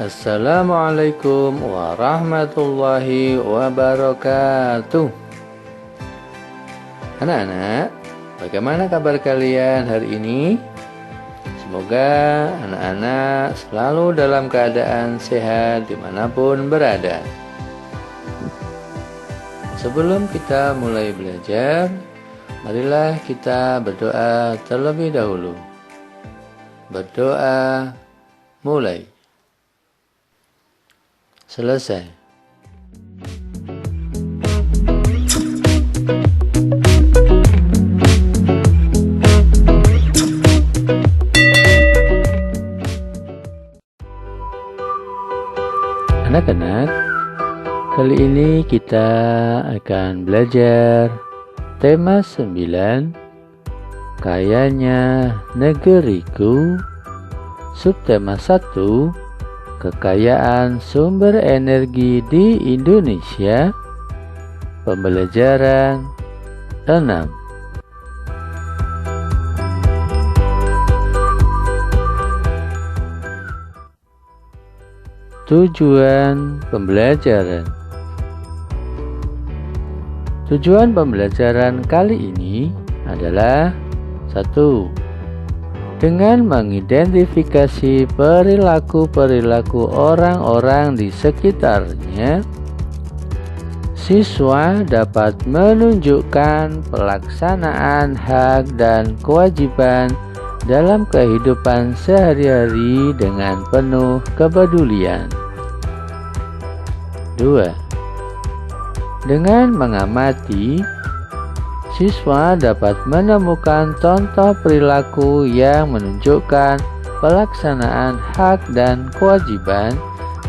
Assalamualaikum warahmatullahi wabarakatuh. Anak-anak, bagaimana kabar kalian hari ini? Semoga anak-anak selalu dalam keadaan sehat dimanapun berada. Sebelum kita mulai belajar, marilah kita berdoa terlebih dahulu. Berdoa mulai. Selesai. Anak-anak, kali ini kita akan belajar tema 9, Kayanya Negeriku. Subtema 1, Kekayaan sumber energi di Indonesia. Pembelajaran 6. Tujuan pembelajaran. Tujuan pembelajaran kali ini adalah 1. Dengan mengidentifikasi perilaku-perilaku orang-orang di sekitarnya, siswa dapat menunjukkan pelaksanaan hak dan kewajiban dalam kehidupan sehari-hari dengan penuh kepedulian. 2. Dengan mengamati, siswa dapat menemukan contoh perilaku yang menunjukkan pelaksanaan hak dan kewajiban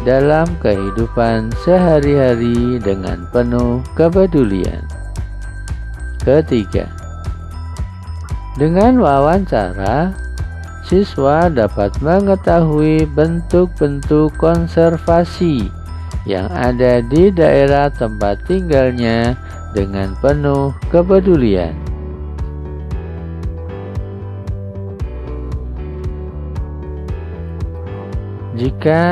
dalam kehidupan sehari-hari dengan penuh kepedulian. 3. Dengan wawancara, siswa dapat mengetahui bentuk-bentuk konservasi yang ada di daerah tempat tinggalnya dengan penuh kepedulian. Jika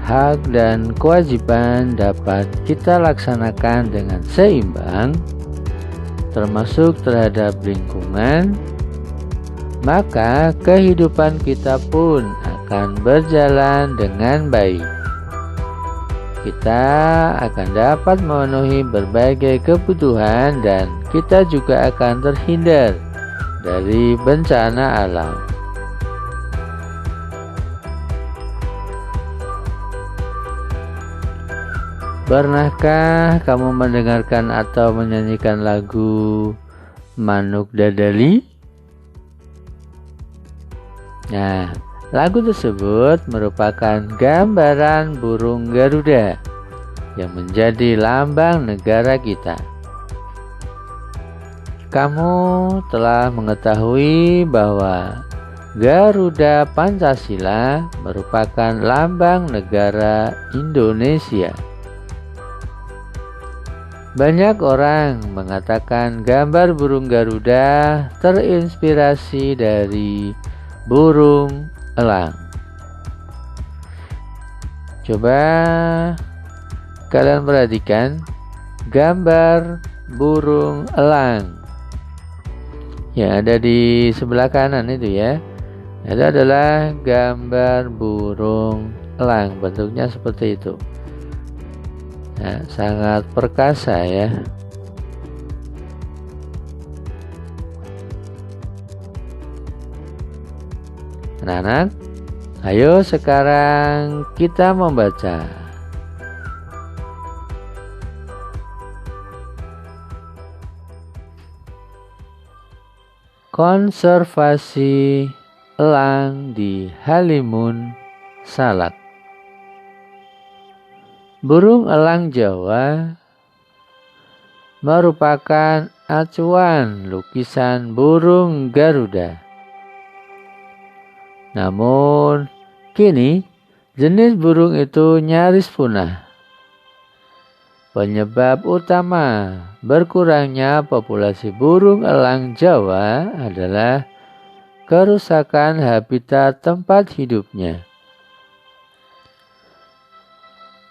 hak dan kewajiban dapat kita laksanakan dengan seimbang, termasuk terhadap lingkungan, maka kehidupan kita pun akan berjalan dengan baik. Kita akan dapat memenuhi berbagai kebutuhan dan kita juga akan terhindar dari bencana alam. Pernahkah kamu mendengarkan atau menyanyikan lagu Manuk Dadali? Nah, lagu tersebut merupakan gambaran burung Garuda yang menjadi lambang negara kita. Kamu telah mengetahui bahwa Garuda Pancasila merupakan lambang negara Indonesia. Banyak orang mengatakan gambar burung Garuda terinspirasi dari burung elang. Coba kalian perhatikan gambar burung elang yang ada di sebelah kanan itu ya. Itu adalah gambar burung elang, bentuknya seperti itu. Nah, sangat perkasa ya. Anak-anak, ayo sekarang kita membaca. Konservasi elang di Halimun Salak. Burung elang Jawa merupakan acuan lukisan burung Garuda. Namun, kini jenis burung itu nyaris punah. Penyebab utama berkurangnya populasi burung elang Jawa adalah kerusakan habitat tempat hidupnya.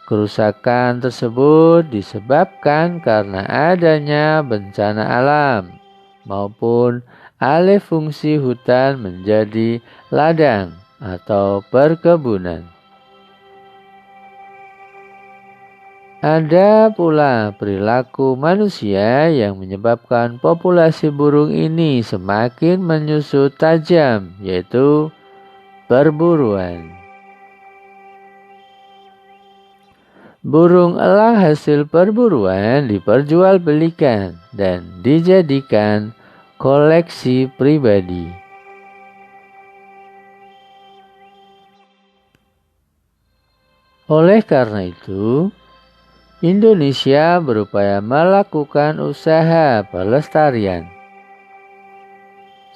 Kerusakan tersebut disebabkan karena adanya bencana alam maupun alih fungsi hutan menjadi ladang atau perkebunan. Ada pula perilaku manusia yang menyebabkan populasi burung ini semakin menyusut tajam, yaitu perburuan. Burung elang hasil perburuan diperjualbelikan dan dijadikan koleksi pribadi. Oleh karena itu, Indonesia berupaya melakukan usaha pelestarian.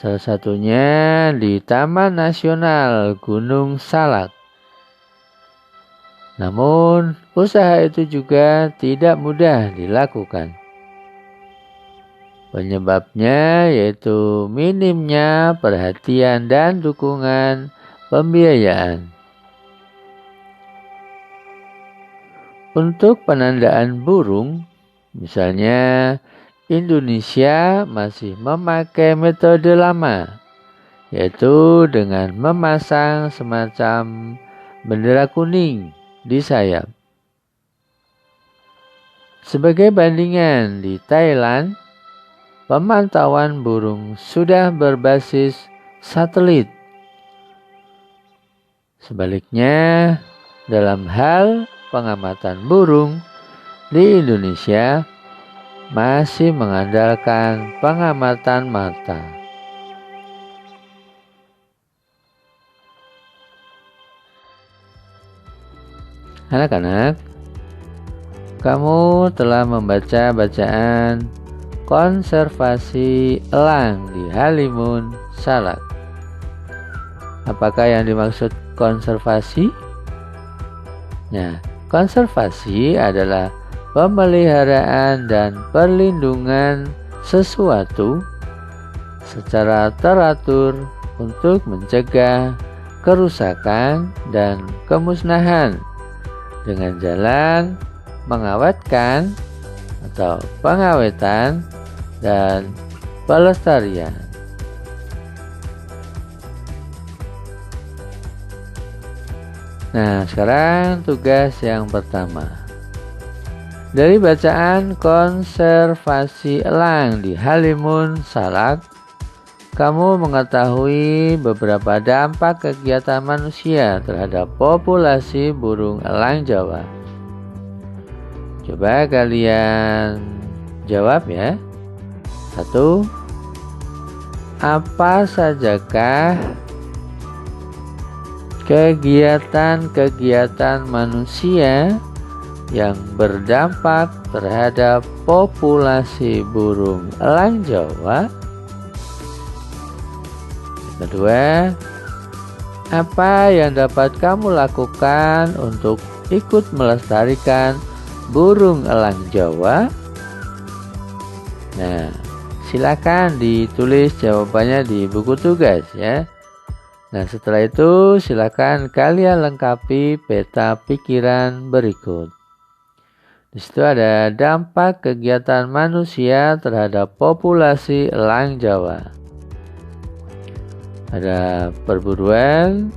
Salah satunya di Taman Nasional Gunung Salak. Namun, usaha itu juga tidak mudah dilakukan. Penyebabnya yaitu minimnya perhatian dan dukungan pembiayaan. Untuk penandaan burung, misalnya Indonesia masih memakai metode lama, yaitu dengan memasang semacam bendera kuning di sayap. Sebagai bandingan di Thailand, pemantauan burung sudah berbasis satelit. Sebaliknya, dalam hal pengamatan burung di Indonesia masih mengandalkan pengamatan mata. Anak-anak, kamu telah membaca bacaan konservasi elang di Halimun Salak. Apakah yang dimaksud konservasi? Nah, konservasi adalah pemeliharaan dan perlindungan sesuatu secara teratur untuk mencegah kerusakan dan kemusnahan dengan jalan mengawetkan atau pengawetan dan pelestarian. Nah, sekarang tugas yang pertama. Dari bacaan konservasi elang di Halimun Salak, kamu mengetahui beberapa dampak kegiatan manusia terhadap populasi burung elang Jawa. Coba kalian jawab ya. 1. Apa sajakah kegiatan-kegiatan manusia yang berdampak terhadap populasi burung elang Jawa? Kedua, apa yang dapat kamu lakukan untuk ikut melestarikan burung elang Jawa? Nah, silakan ditulis jawabannya di buku tugas ya. Nah, setelah itu silakan kalian lengkapi peta pikiran berikut. Di situ ada dampak kegiatan manusia terhadap populasi elang Jawa. Ada perburuan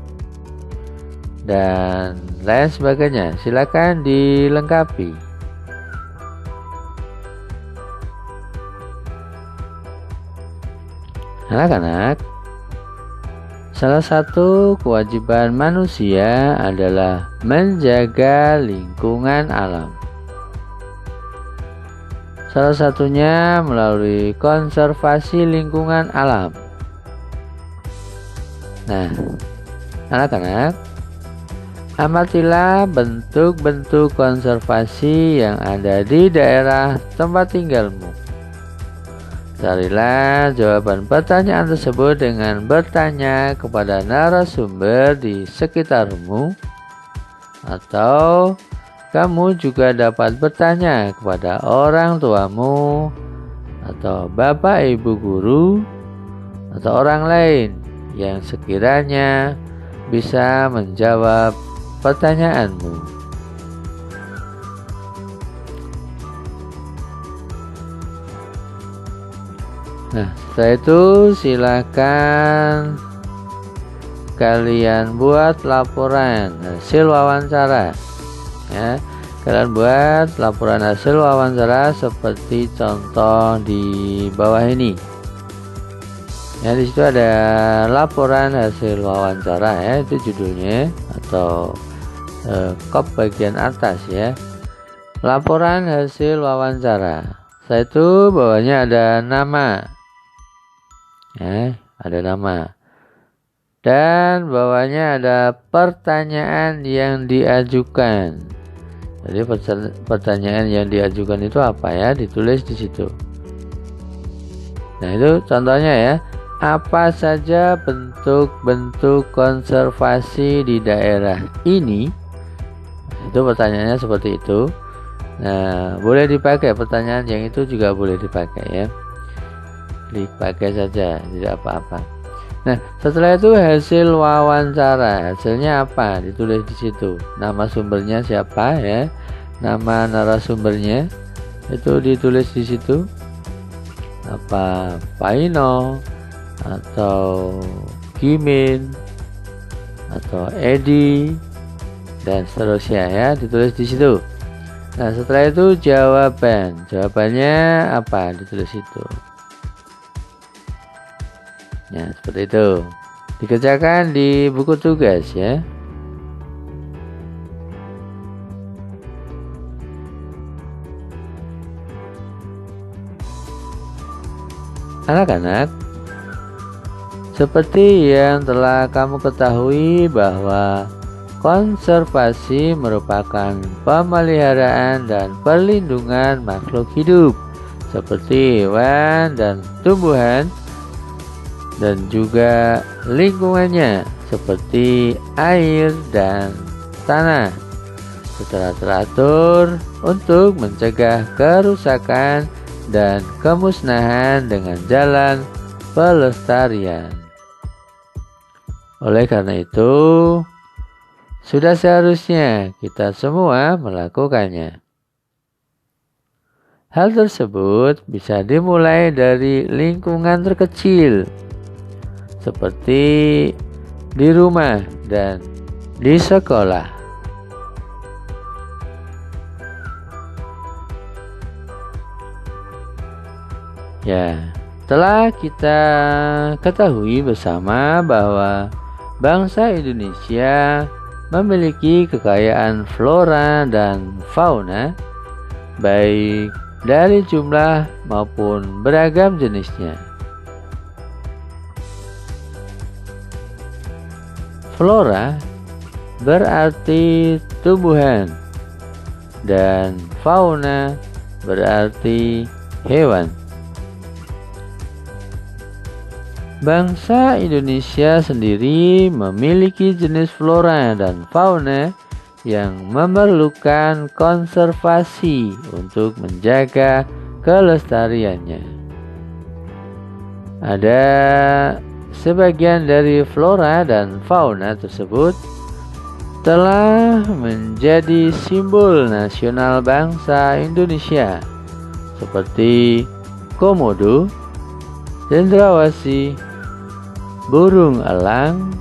dan lain sebagainya. Silakan dilengkapi. Anak-anak, salah satu kewajiban manusia adalah menjaga lingkungan alam. Salah satunya melalui konservasi lingkungan alam. Nah, anak-anak, amatilah bentuk-bentuk konservasi yang ada di daerah tempat tinggalmu. Carilah jawaban pertanyaan tersebut dengan bertanya kepada narasumber di sekitarmu, atau kamu juga dapat bertanya kepada orang tuamu, atau bapak ibu guru, atau orang lain yang sekiranya bisa menjawab pertanyaanmu. Nah, setelah itu silakan kalian buat laporan hasil wawancara ya. Kalian buat laporan hasil wawancara seperti contoh di bawah ini. Ya, di situ ada laporan hasil wawancara ya, itu judulnya atau kop bagian atas ya. Laporan hasil wawancara. Setelah itu bawahnya ada nama. Ya, ada nama. Dan bawahnya ada pertanyaan yang diajukan. Jadi pertanyaan yang diajukan itu apa ya? Ditulis di situ. Nah, itu contohnya ya. Apa saja bentuk-bentuk konservasi di daerah ini? Itu pertanyaannya seperti itu. Nah, boleh dipakai pertanyaan yang itu juga boleh dipakai ya. Dipakai saja, tidak apa-apa. Nah, setelah itu hasil wawancara, hasilnya apa? Ditulis di situ. Nama sumbernya siapa ya? Nama narasumbernya itu ditulis di situ. Apa Paino atau Kimin atau Edi dan seterusnya ya, ditulis di situ. Nah, setelah itu jawabannya apa? Ditulis itu. Ya, seperti itu. Dikerjakan di buku tugas ya. Anak-anak, seperti yang telah kamu ketahui bahwa konservasi merupakan pemeliharaan dan perlindungan makhluk hidup seperti hewan dan tumbuhan, dan juga lingkungannya seperti air dan tanah secara teratur untuk mencegah kerusakan dan kemusnahan dengan jalan pelestarian. Oleh karena itu, sudah seharusnya kita semua melakukannya. Hal tersebut bisa dimulai dari lingkungan terkecil, seperti di rumah dan di sekolah. Ya, telah kita ketahui bersama bahwa bangsa Indonesia memiliki kekayaan flora dan fauna, baik dari jumlah maupun beragam jenisnya. Flora berarti tumbuhan dan fauna berarti hewan. Bangsa Indonesia sendiri memiliki jenis flora dan fauna yang memerlukan konservasi untuk menjaga kelestariannya. Ada sebagian dari flora dan fauna tersebut telah menjadi simbol nasional bangsa Indonesia, seperti komodo, cendrawasih, burung elang,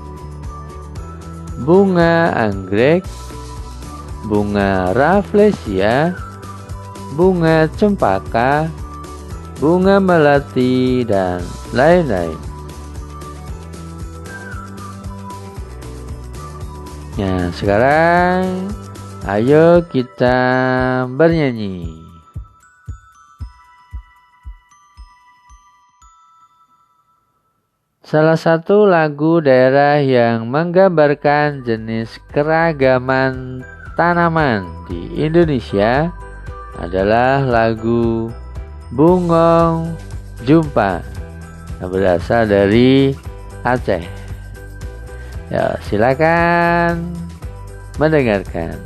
bunga anggrek, bunga rafflesia, bunga cempaka, bunga melati, dan lain-lain. Nah, sekarang ayo kita bernyanyi. Salah satu lagu daerah yang menggambarkan jenis keragaman tanaman di Indonesia adalah lagu Bungong Jumpa yang berasal dari Aceh. Ya, silakan mendengarkan.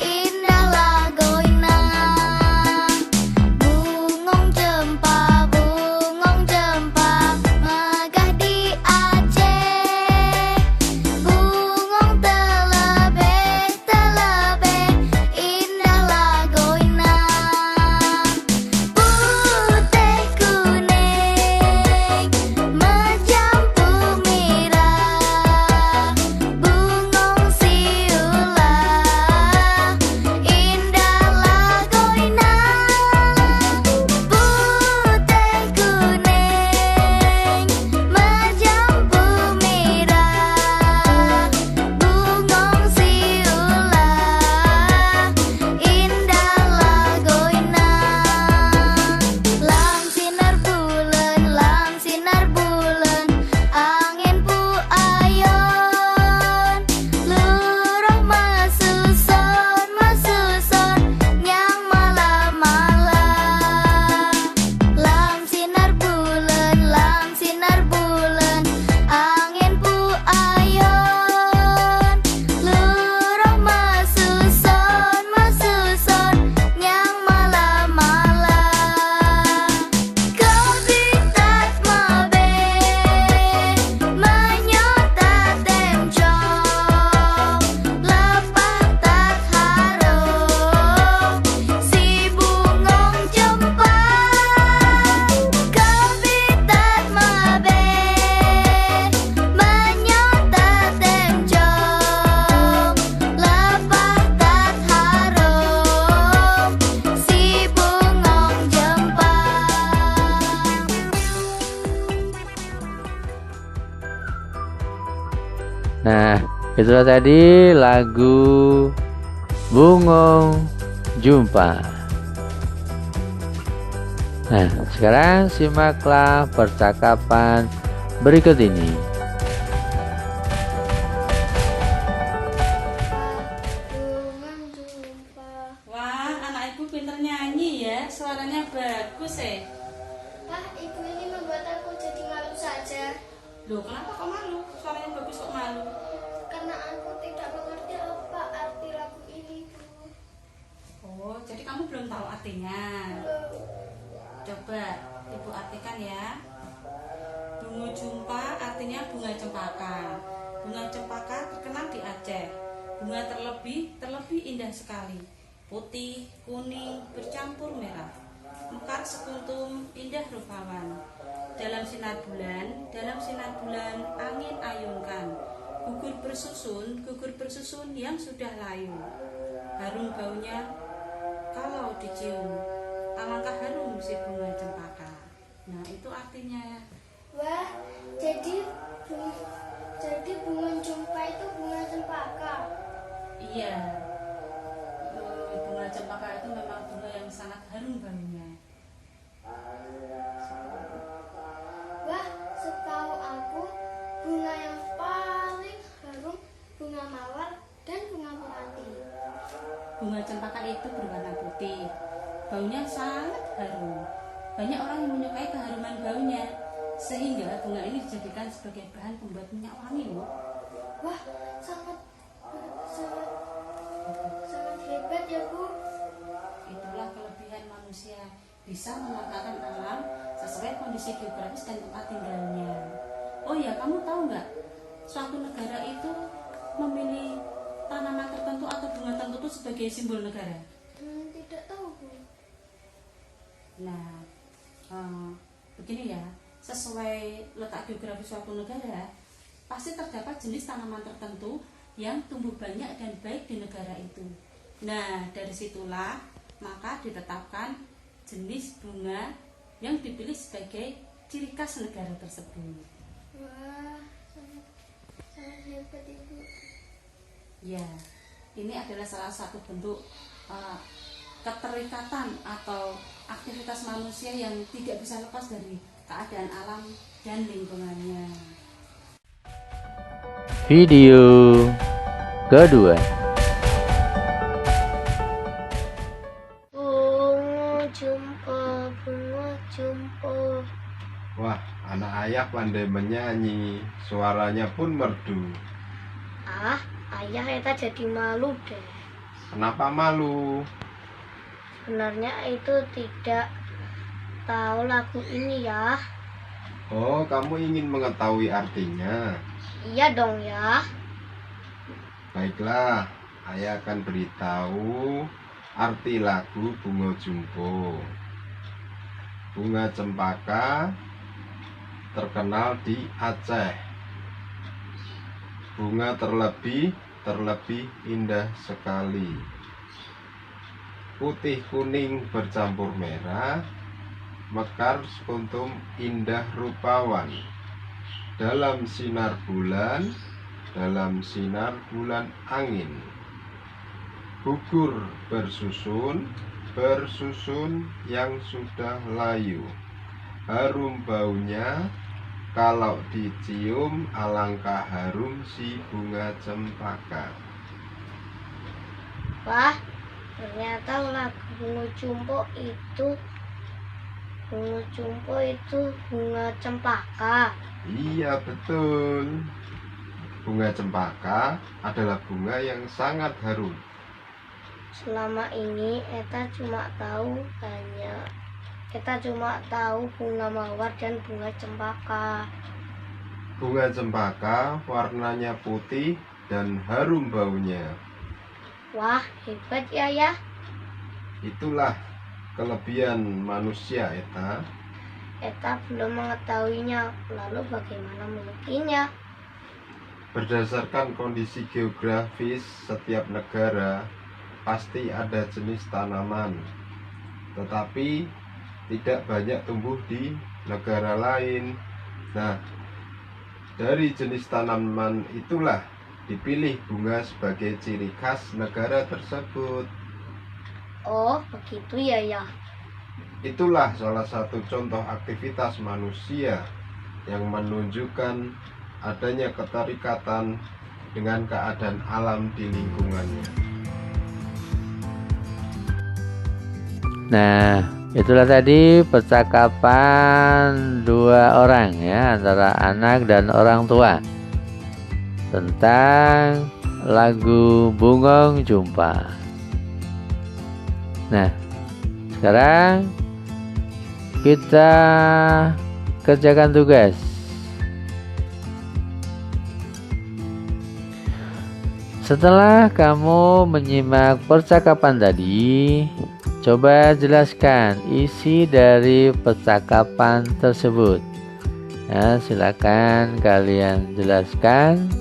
Indah lagoina Nah, itulah tadi lagu Bungong Jumpa. Nah, sekarang simaklah percakapan berikut ini. Bungong jumpa. Wah, anak ibu pinter nyanyi ya, suaranya bagus ya. Pak, ibu ini membuat aku jadi malu saja. Loh, kenapa kok malu? Suaranya bagus kok malu? Karena aku tidak mengerti apa arti lagu ini, Bu. Oh, jadi kamu belum tahu artinya. Coba ibu artikan ya. Bunga jumpa artinya bunga cempaka. Bunga cempaka terkenal di Aceh. Bunga terlebih indah sekali. Putih, kuning, bercampur merah. Mekar sekuntum, indah rupawan. Dalam sinar bulan, angin ayunkan. Gugur bersusun yang sudah layu. Harum baunya kalau dicium. Alangkah harum si bunga cempaka. Nah, itu artinya. Wah, jadi bunga jumpa itu bunga cempaka. Iya. Bunga cempaka itu memang bunga yang sangat harum baunya. Wah, setahu aku bunga yang paling harum bunga mawar dan bunga melati. Bunga cempaka itu berwarna putih. Baunya sangat harum. Banyak orang yang menyukai keharuman baunya, sehingga bunga ini dijadikan sebagai bahan pembuat minyak wangi loh. Wah, sangat hebat ya, Bu. Itulah kelebihan manusia, bisa memanfaatkan alam sesuai kondisi geografis dan tempat tinggalnya. Oh ya, kamu tahu nggak? Suatu negara itu memilih tanaman tertentu atau bunga tertentu sebagai simbol negara. Tidak tahu, Bu. Nah, begini ya, sesuai letak geografis suatu negara, pasti terdapat jenis tanaman tertentu yang tumbuh banyak dan baik di negara itu. Nah, dari situlah maka ditetapkan jenis bunga yang dipilih sebagai ciri khas negara tersebut. Wah, sangat hebat, Ibu. Ya, ini adalah salah satu bentuk keterikatan atau aktivitas manusia yang tidak bisa lepas dari keadaan alam dan lingkungannya. Video kedua. Bunga jumpa, bunga jumpa. Wah, anak ayah pandai menyanyi, suaranya pun merdu. Ah, ayah kita jadi malu deh. Kenapa malu? Sebenarnya itu tidak tahu lagu ini ya. Oh, kamu ingin mengetahui artinya? Iya dong ya. Baiklah, ayah akan beritahu arti lagu Bunga Jumpo. Bunga cempaka terkenal di Aceh. Bunga terlebih indah sekali. Putih kuning bercampur merah, mekar sekuntum indah rupawan. Dalam sinar bulan angin. Gugur bersusun yang sudah layu. Harum baunya kalau dicium, alangkah harum si bunga cempaka. Wah, ternyata lagu bunga jumpo itu bunga cempaka. Iya, betul. Bunga cempaka adalah bunga yang sangat harum. Selama ini Eta cuma tahu bunga mawar dan bunga cempaka. Bunga cempaka warnanya putih dan harum baunya. Wah, hebat ya. Itulah kelebihan manusia, Eta. Eta belum mengetahuinya, lalu bagaimana memilikinya? Berdasarkan kondisi geografis setiap negara, pasti ada jenis tanaman, tetapi tidak banyak tumbuh di negara lain. Nah, dari jenis tanaman itulah dipilih bunga sebagai ciri khas negara tersebut. Oh, begitu ya. Itulah salah satu contoh aktivitas manusia yang menunjukkan adanya keterikatan dengan keadaan alam di lingkungannya. Nah, itulah tadi percakapan dua orang ya, antara anak dan orang tua tentang lagu Bungong Jumpa. Nah, sekarang kita kerjakan tugas. Setelah kamu menyimak percakapan tadi, coba jelaskan isi dari percakapan tersebut. Ya, silakan kalian jelaskan,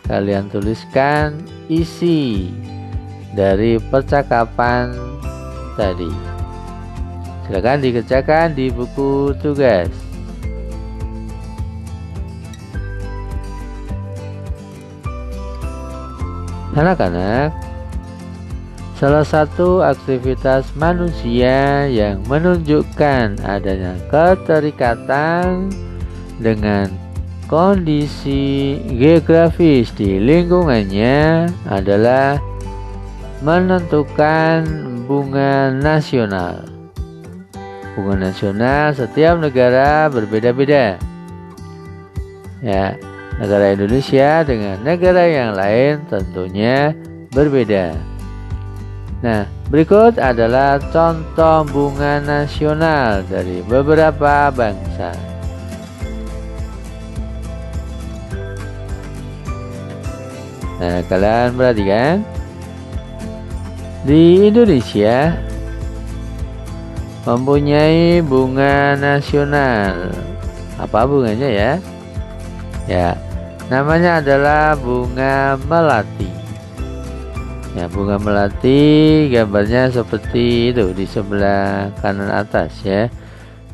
kalian tuliskan isi dari percakapan tadi. Silakan dikerjakan di buku tugas. Anak-anak, salah satu aktivitas manusia yang menunjukkan adanya keterikatan dengan kondisi geografis di lingkungannya adalah menentukan bunga nasional. Bunga nasional setiap negara berbeda-beda. Ya, negara Indonesia dengan negara yang lain tentunya berbeda. Nah, berikut adalah contoh bunga nasional dari beberapa bangsa. Nah, kalian perhatikan. Di Indonesia mempunyai bunga nasional. Apa bunganya ya? Ya, namanya adalah bunga melati. Ya, bunga melati gambarnya seperti itu di sebelah kanan atas ya.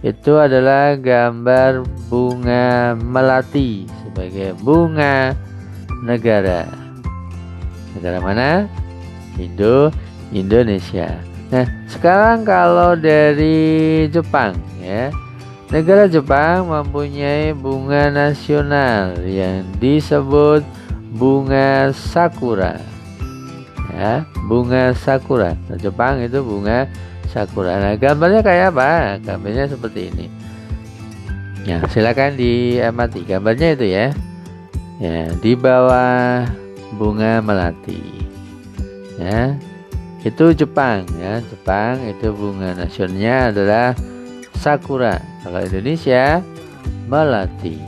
Itu adalah gambar bunga melati sebagai bunga negara. Negara mana? Indonesia. Nah, sekarang kalau dari Jepang ya. Negara Jepang mempunyai bunga nasional yang disebut bunga sakura. Ya, bunga sakura. Nah, Jepang itu bunga sakura. Nah, gambarnya kayak apa? Gambarnya seperti ini. Ya, silakan diamati gambarnya itu ya. Ya, di bawah bunga melati. Ya. Itu Jepang ya. Jepang itu bunga nasionalnya adalah sakura. Kalau Indonesia melati.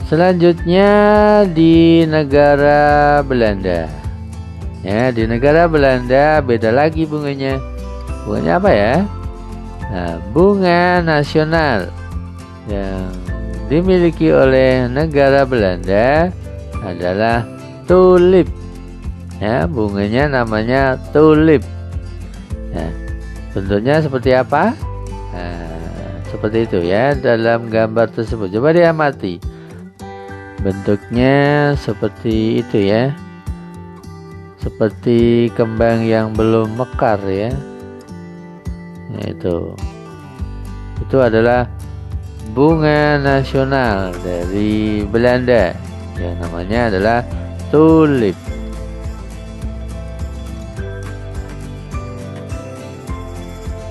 Selanjutnya di negara Belanda. Ya, di negara Belanda beda lagi bunganya. Bunganya apa ya? Nah, bunga nasional yang dimiliki oleh negara Belanda adalah tulip. Ya, bunganya namanya tulip. Ya, bentuknya seperti apa? Nah, seperti itu ya dalam gambar tersebut. Coba diamati. Bentuknya seperti itu ya. Seperti kembang yang belum mekar ya. Nah, itu adalah bunga nasional dari Belanda yang namanya adalah tulip.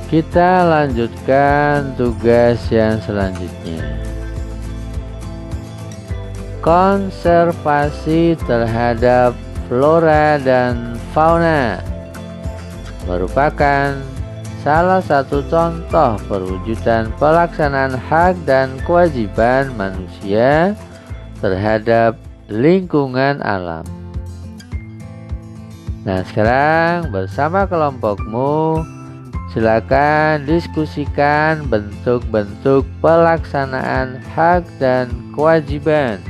Kita lanjutkan tugas yang selanjutnya. Konservasi terhadap flora dan fauna merupakan salah satu contoh perwujudan pelaksanaan hak dan kewajiban manusia terhadap lingkungan alam. Nah, sekarang bersama kelompokmu silakan diskusikan bentuk-bentuk pelaksanaan hak dan kewajiban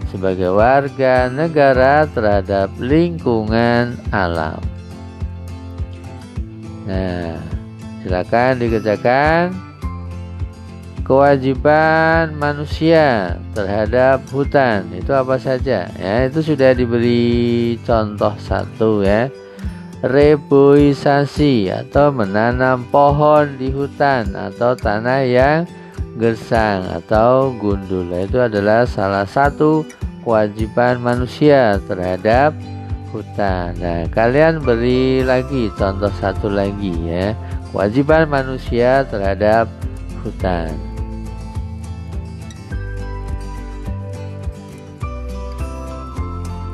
sebagai warga negara terhadap lingkungan alam. Nah, silakan dikerjakan. kewajiban manusia terhadap hutan itu apa saja? Ya, itu sudah diberi contoh satu ya. Reboisasi atau menanam pohon di hutan atau tanah yang gersang atau gundul. Itu adalah salah satu kewajiban manusia terhadap hutan. Nah, kalian beri lagi contoh satu lagi ya. Kewajiban manusia terhadap hutan.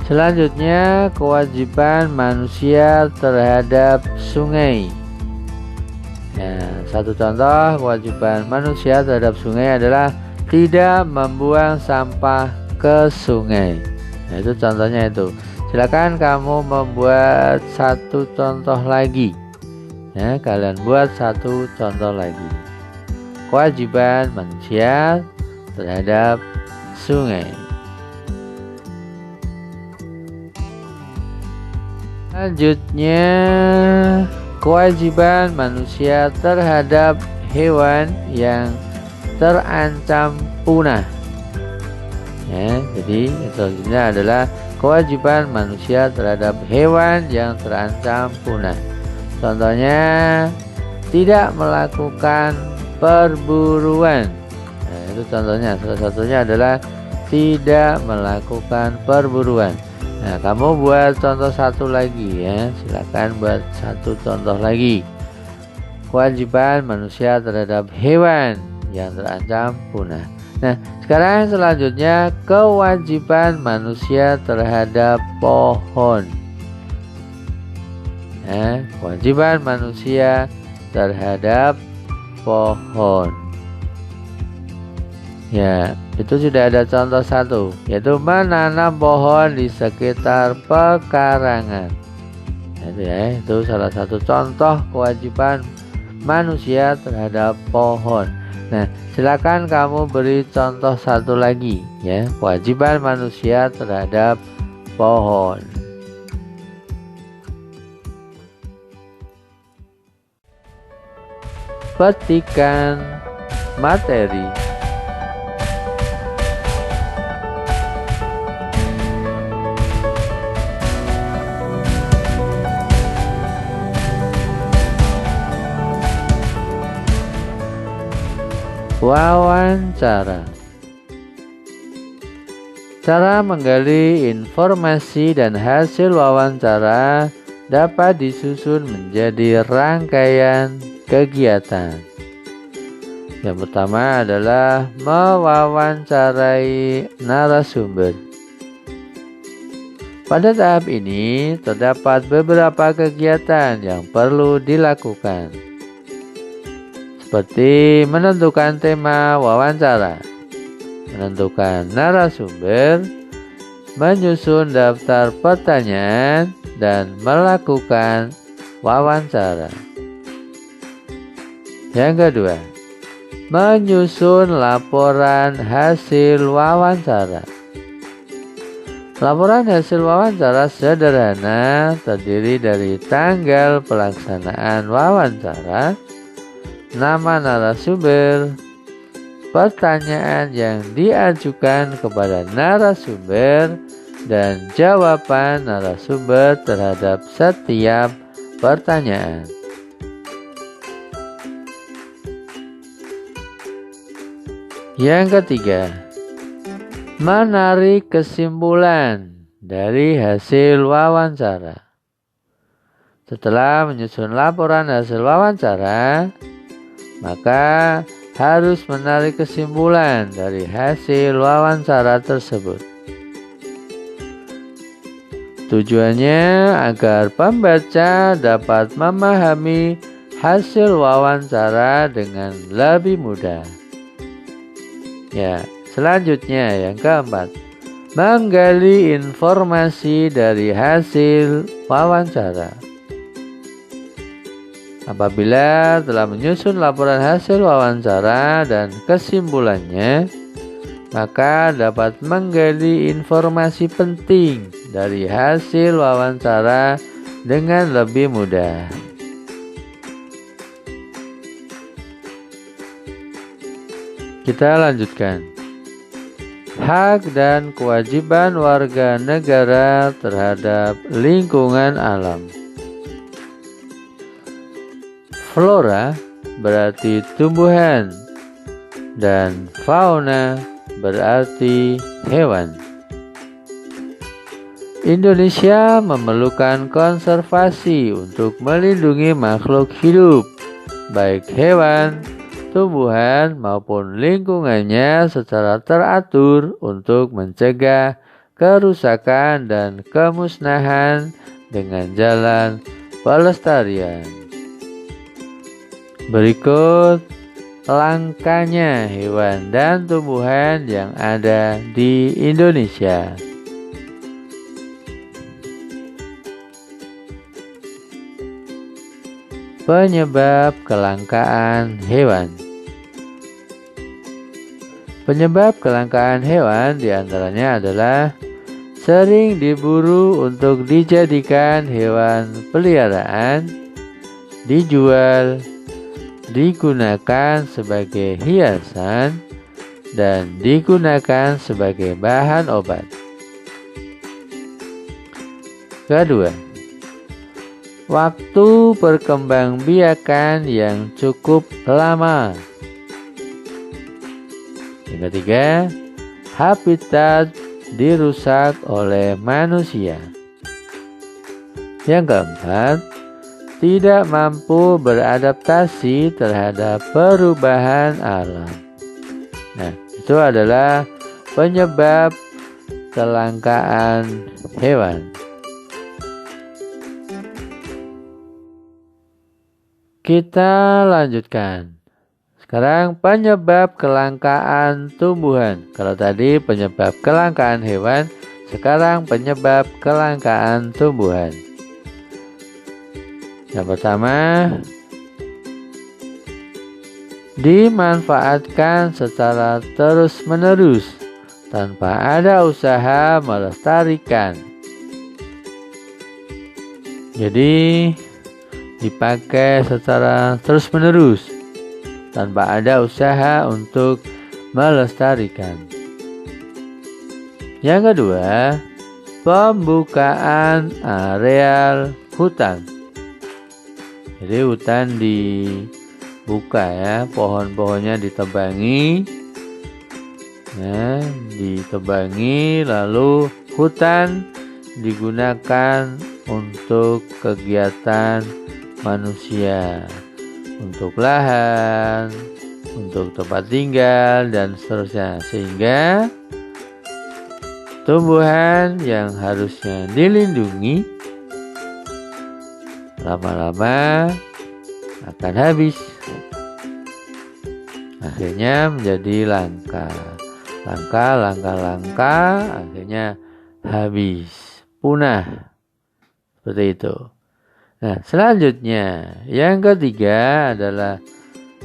Selanjutnya, kewajiban manusia terhadap sungai. Ya, satu contoh kewajiban manusia terhadap sungai adalah tidak membuang sampah ke sungai. Nah, itu contohnya itu. Silakan kamu membuat satu contoh lagi. Ya, kalian buat satu contoh lagi. Kewajiban manusia terhadap sungai. Selanjutnya, kewajiban manusia terhadap hewan yang terancam punah. Ya, jadi selanjutnya adalah kewajiban manusia terhadap hewan yang terancam punah. Contohnya, tidak melakukan perburuan. Nah, itu contohnya. Salah satunya adalah tidak melakukan perburuan. Nah, kamu buat contoh satu lagi ya. Silakan buat satu contoh lagi. Kewajiban manusia terhadap hewan yang terancam punah. Nah, sekarang selanjutnya kewajiban manusia terhadap pohon. Nah, kewajiban manusia terhadap pohon. Ya, itu sudah ada contoh satu, yaitu menanam pohon di sekitar pekarangan. Itu salah satu contoh kewajiban manusia terhadap pohon. Nah, silakan kamu beri contoh satu lagi ya, kewajiban manusia terhadap pohon. Petikan materi. Wawancara. Cara menggali informasi dan hasil wawancara dapat disusun menjadi rangkaian kegiatan. Yang pertama adalah mewawancarai narasumber. Pada tahap ini terdapat beberapa kegiatan yang perlu dilakukan, seperti menentukan tema wawancara, menentukan narasumber, menyusun daftar pertanyaan, dan melakukan wawancara. Yang kedua, menyusun laporan hasil wawancara. Laporan hasil wawancara sederhana terdiri dari tanggal pelaksanaan wawancara, nama narasumber, pertanyaan yang diajukan kepada narasumber, dan jawaban narasumber terhadap setiap pertanyaan. Yang ketiga, menarik kesimpulan dari hasil wawancara. Setelah menyusun laporan hasil wawancara, maka harus menarik kesimpulan dari hasil wawancara tersebut. Tujuannya agar pembaca dapat memahami hasil wawancara dengan lebih mudah. Ya, selanjutnya yang keempat, menggali informasi dari hasil wawancara. Apabila telah menyusun laporan hasil wawancara dan kesimpulannya, maka dapat menggali informasi penting dari hasil wawancara dengan lebih mudah. Kita lanjutkan. Hak dan kewajiban warga negara terhadap lingkungan alam. Flora berarti tumbuhan dan fauna berarti hewan. Indonesia memerlukan konservasi untuk melindungi makhluk hidup, baik hewan, tumbuhan maupun lingkungannya secara teratur untuk mencegah kerusakan dan kemusnahan dengan jalan pelestarian. Berikut langkanya hewan dan tumbuhan yang ada di Indonesia. Penyebab kelangkaan hewan. Penyebab kelangkaan hewan diantaranya adalah sering diburu untuk dijadikan hewan peliharaan, dijual, digunakan sebagai hiasan, dan digunakan sebagai bahan obat. Kedua, waktu perkembangbiakan yang cukup lama. Yang ketiga, habitat dirusak oleh manusia. Yang keempat, tidak mampu beradaptasi terhadap perubahan alam. Nah, itu adalah penyebab kelangkaan hewan. Kita lanjutkan. Sekarang penyebab kelangkaan tumbuhan. Kalau tadi penyebab kelangkaan hewan, sekarang penyebab kelangkaan tumbuhan. Yang pertama, dimanfaatkan secara terus-menerus tanpa ada usaha melestarikan. Jadi dipakai secara terus-menerus tanpa ada usaha untuk melestarikan. Yang kedua, pembukaan areal hutan. Jadi hutan dibuka ya, pohon-pohonnya ditebangi, ya, ditebangi, lalu hutan digunakan untuk kegiatan manusia, untuk lahan, untuk tempat tinggal, dan seterusnya, sehingga tumbuhan yang harusnya dilindungi lama-lama akan habis, akhirnya menjadi langka, akhirnya habis, punah, seperti itu. Nah, selanjutnya yang ketiga adalah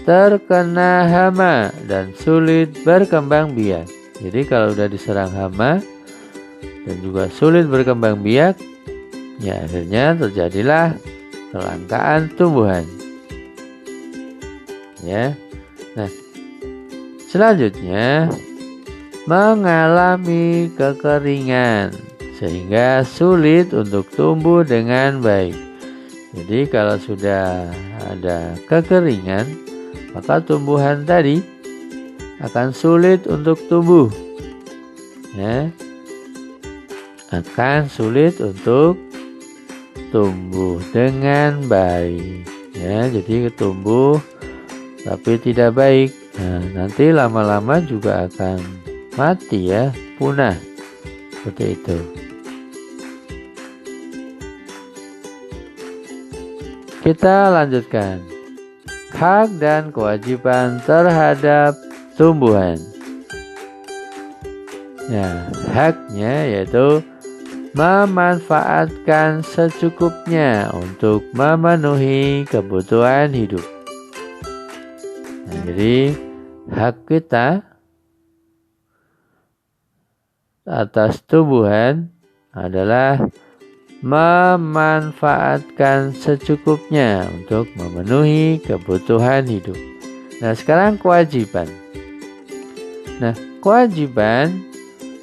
terkena hama dan sulit berkembang biak. Jadi kalau sudah diserang hama dan juga sulit berkembang biak, ya akhirnya terjadilah kelangkaan tumbuhan. Ya. Nah, selanjutnya mengalami kekeringan sehingga sulit untuk tumbuh dengan baik. Jadi kalau sudah ada kekeringan, maka tumbuhan tadi akan sulit untuk tumbuh. Ya. Akan sulit untuk tumbuh dengan baik. Ya, jadi tumbuh tapi tidak baik. Nah, nanti lama-lama juga akan mati ya, punah. Seperti itu. Kita lanjutkan. Hak dan kewajiban terhadap tumbuhan. Ya, haknya yaitu memanfaatkan secukupnya untuk memenuhi kebutuhan hidup. Nah, jadi hak kita atas tumbuhan adalah memanfaatkan secukupnya untuk memenuhi kebutuhan hidup. Nah, sekarang kewajiban. Nah, kewajiban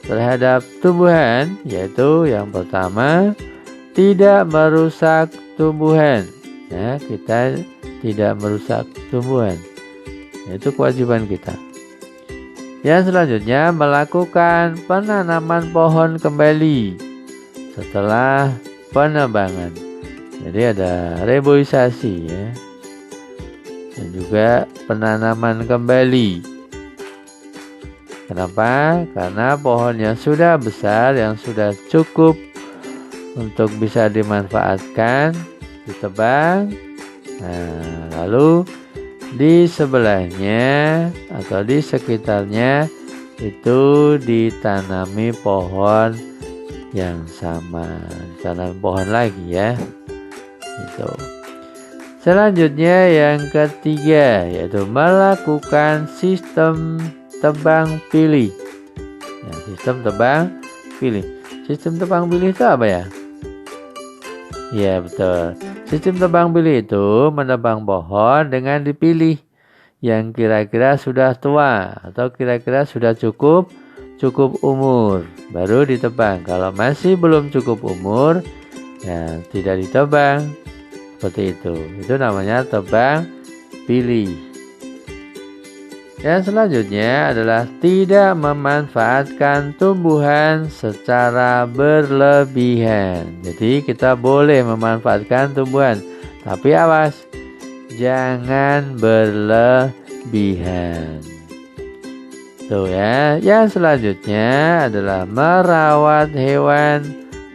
terhadap tumbuhan yaitu yang pertama, tidak merusak tumbuhan. Ya, kita tidak merusak tumbuhan. Itu kewajiban kita. Yang selanjutnya, melakukan penanaman pohon kembali setelah penebangan. Jadi ada reboisasi ya. Dan juga penanaman kembali. Kenapa? Karena pohon yang sudah besar, yang sudah cukup untuk bisa dimanfaatkan, ditebang. Nah, lalu di sebelahnya atau di sekitarnya itu ditanami pohon yang sama, ditanami pohon lagi ya. Gitu. Selanjutnya yang ketiga yaitu melakukan sistem tebang pilih. Ya, sistem tebang pilih. Sistem tebang pilih itu apa ya? Ya betul. Sistem tebang pilih itu menebang pohon dengan dipilih yang kira-kira sudah tua atau kira-kira sudah cukup umur baru ditebang. Kalau masih belum cukup umur ya tidak ditebang. Seperti itu. Itu namanya tebang pilih. Yang selanjutnya adalah tidak memanfaatkan tumbuhan secara berlebihan. Jadi kita boleh memanfaatkan tumbuhan, tapi awas, jangan berlebihan. Tuh ya. Yang selanjutnya adalah merawat hewan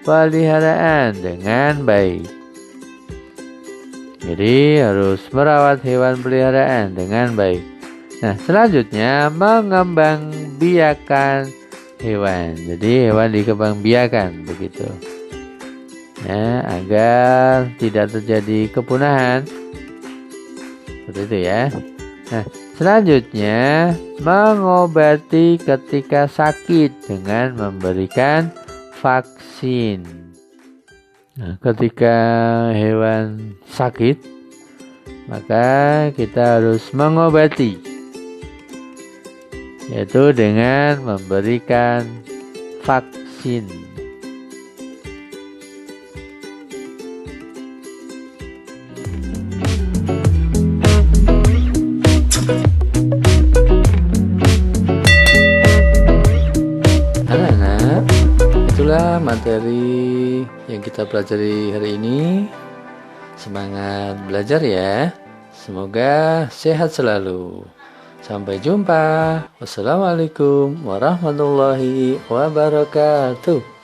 peliharaan dengan baik. Jadi harus merawat hewan peliharaan dengan baik. Nah, selanjutnya mengembangbiakan hewan. Jadi hewan dikembangbiakan begitu. Ya, agar tidak terjadi kepunahan. Seperti itu ya. Nah, selanjutnya mengobati ketika sakit dengan memberikan vaksin. Nah, ketika hewan sakit, maka kita harus mengobati, yaitu dengan memberikan vaksin. Anak-anak, itulah materi yang kita pelajari hari ini. Semangat belajar ya. Semoga sehat selalu. Sampai jumpa. Wassalamualaikum warahmatullahi wabarakatuh.